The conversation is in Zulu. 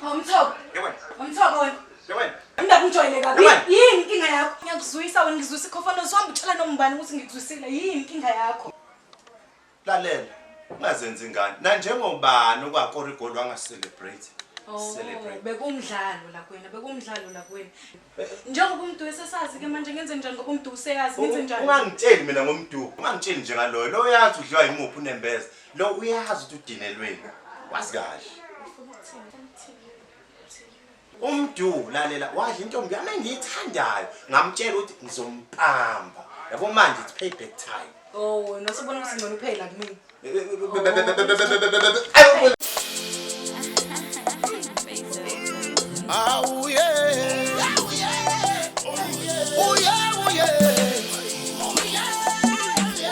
Umthoko. Yewena. Umthoko wena. Yewena. Indaba ungijoyine kabi. Yini inkinga yakho? Ngiyakuzwisa wena ngizwisa Ikhofonoza uhamba utshela nombani ukuthi ngikuzwisile. Yini inkinga yakho? Lalela. Ungazenzi ingane. Na njengobani okwakorigoli wanga-celebrate. Celebrate. Bekumdlalo la kuwena, bekumdlalo la kuwena. Njengoba umuntu wesesazi ke manje ngenze njani ngoba umuntu useyazi ngenze njani? Ungangitsheli mina ngomduku. Ungangitsheli nje ngaloyo. Lo uyazi udliwa yimuphi unembeza. Lo uyazi ukuthi udinelweni. Wazi kahle. Umdu lalela wadla intombi yami engiyithandayo ngamtshela ukuthi ngizompamba yabo manje it's payback time. Oh wena usubona ukuthi ngone uphela kimi. Awu